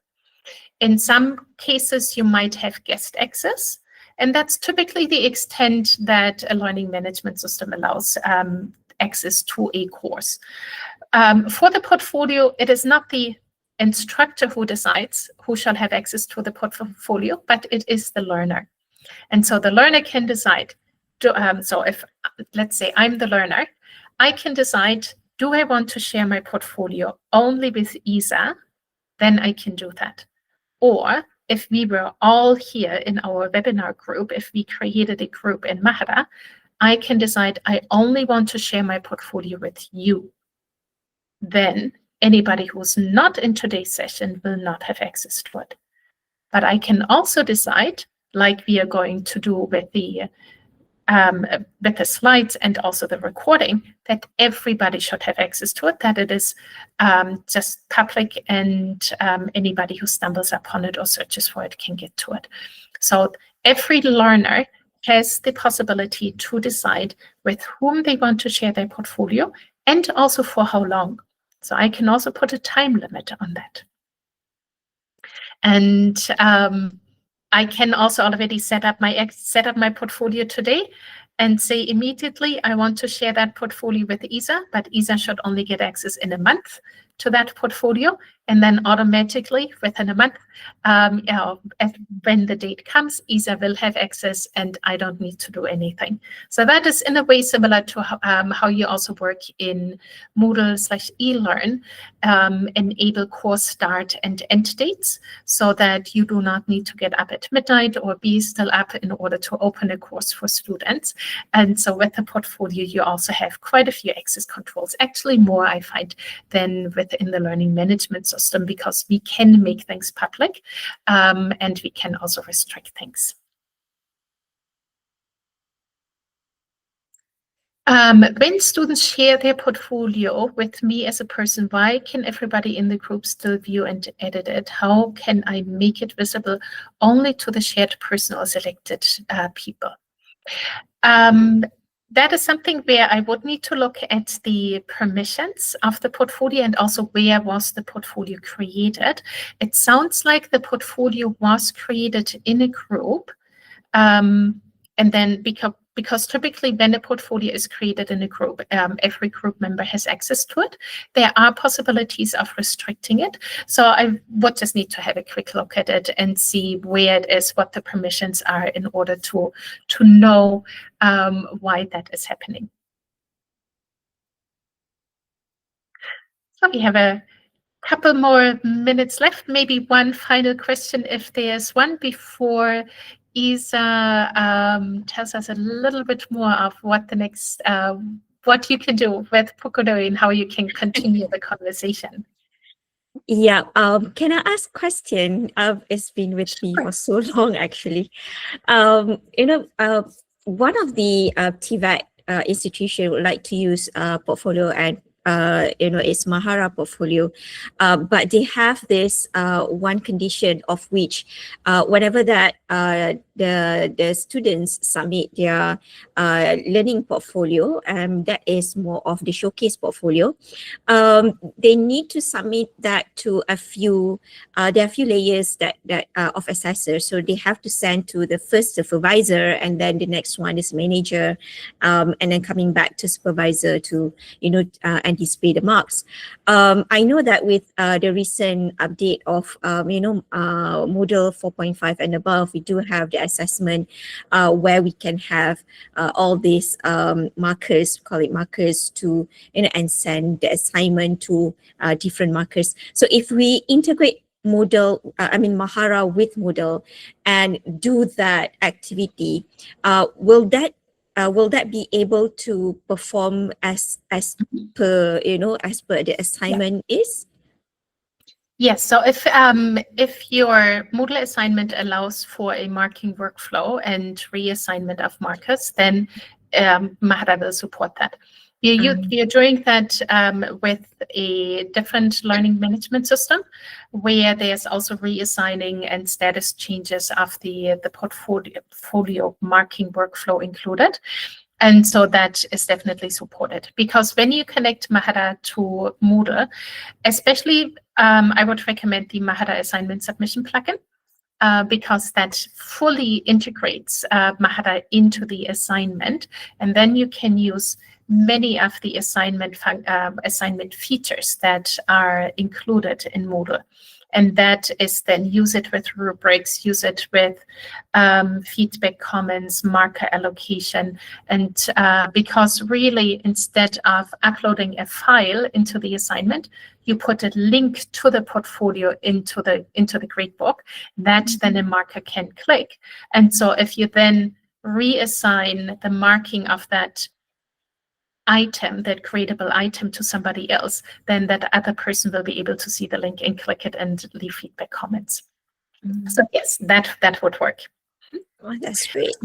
In some cases, you might have guest access, and that's typically the extent that a learning management system allows access to a course. For the portfolio, it is not the instructor who decides who shall have access to the portfolio, but it is the learner. And so the learner can decide, so if, let's say I'm the learner, I can decide, do I want to share my portfolio only with Isa? Then I can do that. Or if we were all here in our webinar group, if we created a group in Mahara, I can decide I only want to share my portfolio with you. Then anybody who's not in today's session will not have access to it. But I can also decide, like we are going to do with the slides and also the recording, that everybody should have access to it, that it is just public, and anybody who stumbles upon it or searches for it can get to it. So every learner has the possibility to decide with whom they want to share their portfolio and also for how long. So I can also put a time limit on that. And I can also already set up my portfolio today and say immediately I want to share that portfolio with Isa, but Isa should only get access in a month to that portfolio, and then automatically within a month, when the date comes, Isa will have access and I don't need to do anything. So that is in a way similar to how you also work in Moodle/eLearn, enable course start and end dates, so that you do not need to get up at midnight or be still up in order to open a course for students. And so with the portfolio, you also have quite a few access controls, actually more I find than within the learning management system, because we can make things public and we can also restrict things. When students share their portfolio with me as a person, why can everybody in the group still view and edit it? How can I make it visible only to the shared person or selected people? That is something where I would need to look at the permissions of the portfolio and also where was the portfolio created. It sounds like the portfolio was created in a group, and then because typically when a portfolio is created in a group, every group member has access to it. There are possibilities of restricting it. So I would just need to have a quick look at it and see where it is, what the permissions are, in order to know why that is happening. So we have a couple more minutes left, maybe one final question if there's one, before Isa tells us a little bit more of what the next, what you can do with Pukunui and how you can continue the conversation. Yeah, can I ask a question? It's been with me for so long, actually. One of the TVET institution would like to use portfolio and it's Mahara portfolio, but they have this one condition of which whenever that the students submit their learning portfolio, that is more of the showcase portfolio, they need to submit that to a few, there are a few layers that of assessors. So they have to send to the first supervisor, and then the next one is manager, and then coming back to supervisor to, and display the marks. I know that with the recent update of Moodle 4.5 and above, we do have the assessment where we can have all these markers, call it markers, to and send the assignment to different markers. So if we integrate Mahara with Moodle and do that activity, will that be able to perform as per the assignment is? Yes, so if your Moodle assignment allows for a marking workflow and reassignment of markers, then Mahara will support that. You're doing that with a different learning management system, where there's also reassigning and status changes of the portfolio marking workflow included. And so that is definitely supported, because when you connect Mahara to Moodle, especially I would recommend the Mahara assignment submission plugin, because that fully integrates Mahara into the assignment, and then you can use many of the assignment features that are included in Moodle. And that is then use it with rubrics, use it with feedback comments, marker allocation. And because really, instead of uploading a file into the assignment, you put a link to the portfolio into the gradebook that then a marker can click. And so if you then reassign the marking of that item, that creatable item, to somebody else, then that other person will be able to see the link and click it and leave feedback comments. So yes, that would work. Oh, that's great.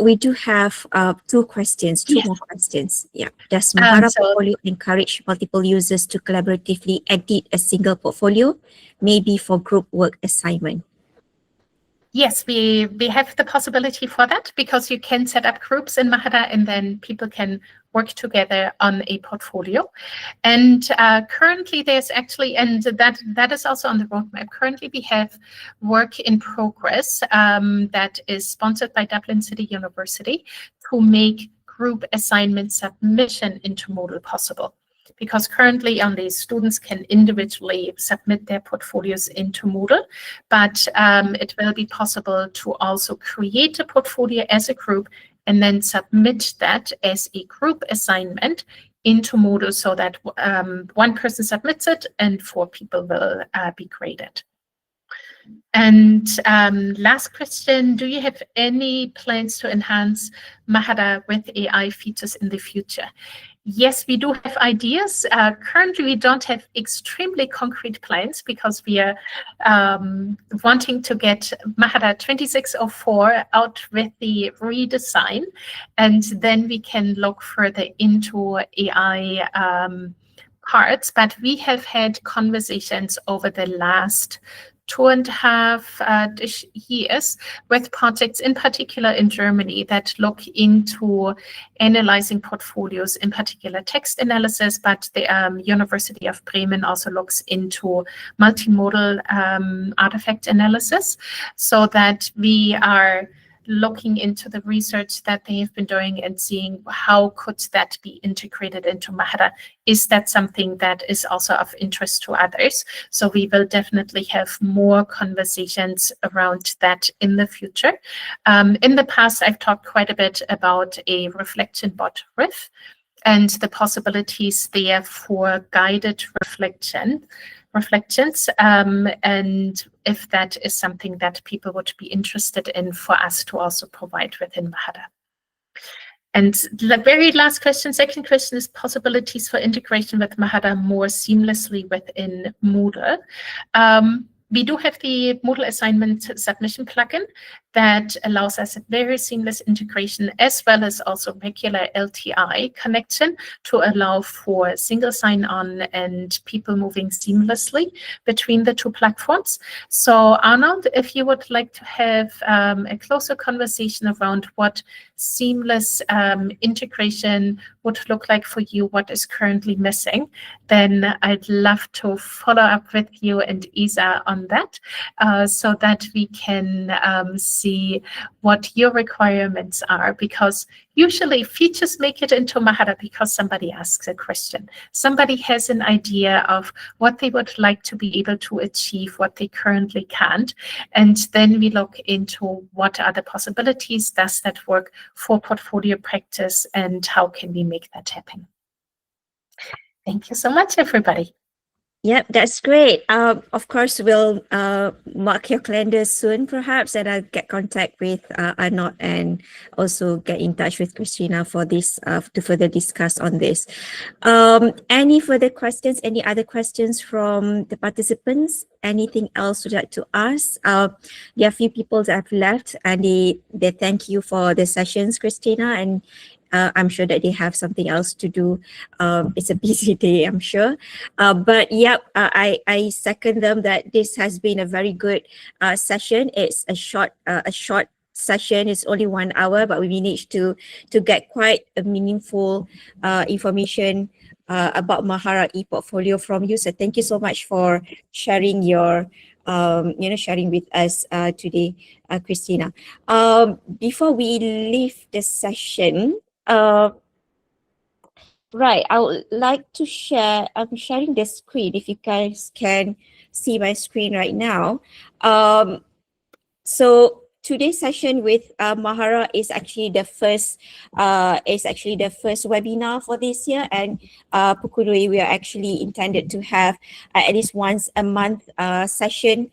We do have two more questions. Yeah. Does Mahara portfolio encourage multiple users to collaboratively edit a single portfolio, maybe for group work assignment? Yes, we have the possibility for that, because you can set up groups in Mahara and then people can work together on a portfolio. And currently there's actually, and that is also on the roadmap, currently we have work in progress that is sponsored by Dublin City University to make group assignment submission into Moodle possible. Because currently only students can individually submit their portfolios into Moodle, but it will be possible to also create a portfolio as a group and then submit that as a group assignment into Moodle, so that one person submits it and 4 people will be graded. And last question, do you have any plans to enhance Mahara with AI features in the future? Yes, we do have ideas. Currently, we don't have extremely concrete plans, because we are wanting to get Mahara 2604 out with the redesign, and then we can look further into AI parts. But we have had conversations over the last 2.5 years with projects, in particular in Germany, that look into analyzing portfolios, in particular text analysis, but the University of Bremen also looks into multimodal artifact analysis, so that we are looking into the research that they have been doing and seeing how could that be integrated into Mahara. Is that something that is also of interest to others? So we will definitely have more conversations around that in the future. In the past, I've talked quite a bit about a reflection bot riff and the possibilities there for guided reflections, and if that is something that people would be interested in for us to also provide within Mahara. And the very last question, second question, is possibilities for integration with Mahara more seamlessly within Moodle. We do have the Moodle assignment submission plugin that allows us a very seamless integration, as well as also regular LTI connection to allow for single sign-on and people moving seamlessly between the two platforms. So Arnold, if you would like to have a closer conversation around what seamless integration would look like for you, what is currently missing, then I'd love to follow up with you and Isa on that, so that we can see see what your requirements are, because usually features make it into Mahara because somebody asks a question. Somebody has an idea of what they would like to be able to achieve, what they currently can't. And then we look into what are the possibilities, does that work for portfolio practice, and how can we make that happen? Thank you so much, everybody. Yep, that's great. Of course, we'll mark your calendars soon, perhaps, and I'll get contact with Arnott and also get in touch with Kristina for this to further discuss on this. Any further questions? Any other questions from the participants? Anything else you'd like to ask? There are a few people that have left, and they thank you for the sessions, Kristina, and I'm sure that they have something else to do. It's a busy day, I'm sure. But yeah, I second them that this has been a very good session. It's a short session. It's only 1 hour, but we managed to get quite a meaningful information about Mahara e-portfolio from you. So thank you so much for sharing your sharing with us today, Kristina. Before we leave the session, right, I would like to share, I'm sharing the screen if you guys can see my screen right now. So today's session with Mahara is actually the first webinar for this year, and Pukunui, we are actually intended to have at least once a month session,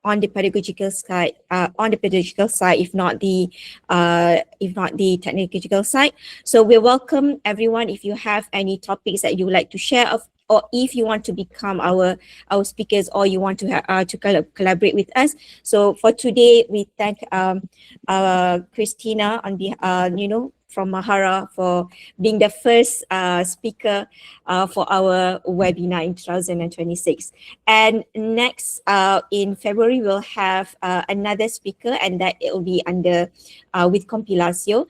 on the pedagogical side, if not the technological side. So we welcome everyone. If you have any topics that you would like to share, or if you want to become our speakers, or you want to collaborate with us. So for today, we thank Kristina on behalf, from Mahara for being the first speaker for our webinar in 2026. And next in February, we'll have another speaker, and that it will be under with Compilatio.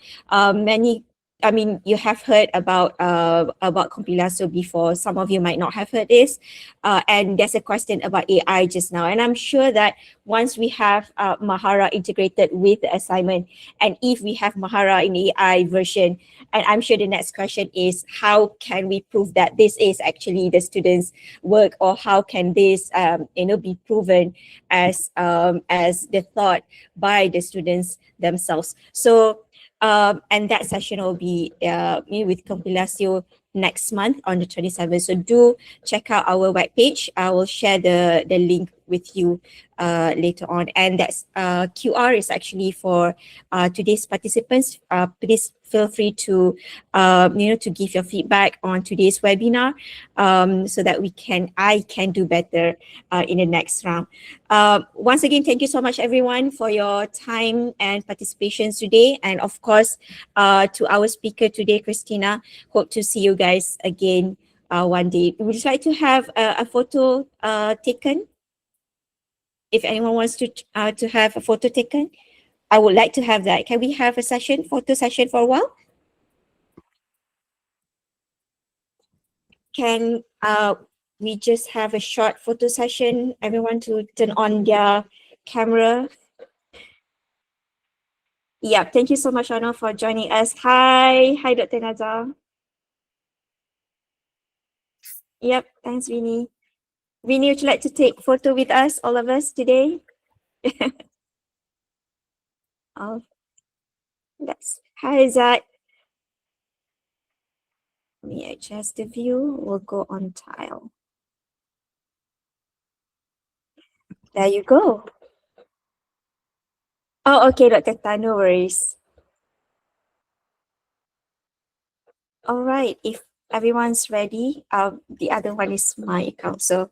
You have heard about Compilatio before. Some of you might not have heard this. And there's a question about AI just now. And I'm sure that once we have Mahara integrated with the assignment, and if we have Mahara in AI version, and I'm sure the next question is, how can we prove that this is actually the students' work, or how can this be proven as the thought by the students themselves? So and that session will be with Compilatio next month on the 27th. So do check out our webpage. I will share the link with you later on. And that's QR is actually for today's participants. Please feel free to to give your feedback on today's webinar, so that I can do better in the next round. Once again, thank you so much, everyone, for your time and participation today. And of course, to our speaker today, Kristina, hope to see you guys again one day. Would you like to have a photo taken? If anyone wants to have a photo taken, I would like to have that. Can we have a photo session for a while? Can we just have a short photo session? Everyone to turn on their camera. Yeah, thank you so much, Anna, for joining us. Hi, Dr. Nazar. Yep, thanks, Vinny. Vinny, would you like to take photo with us, all of us today? Hi, Zach. Let me adjust the view. We'll go on tile. There you go. Oh, okay, Dr. Tan, no worries. All right, if everyone's ready, the other one is my account. So,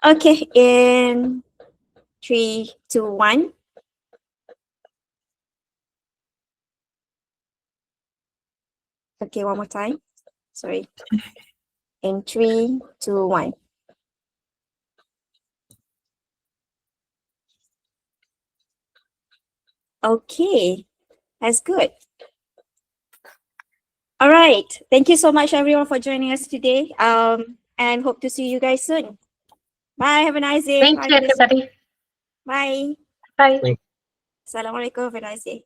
okay, in 3, 2, 1. Okay, one more time. Sorry. In 3, 2, 1. Okay, that's good. All right. Thank you so much, everyone, for joining us today. And hope to see you guys soon. Bye. Have a nice day. Thank you, everybody. Bye. Bye. Assalamualaikum. Have a nice day.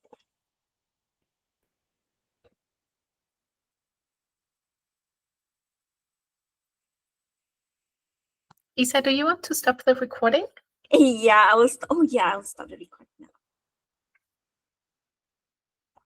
Isa, do you want to stop the recording? Yeah, I will. Oh, yeah, I will stop the recording.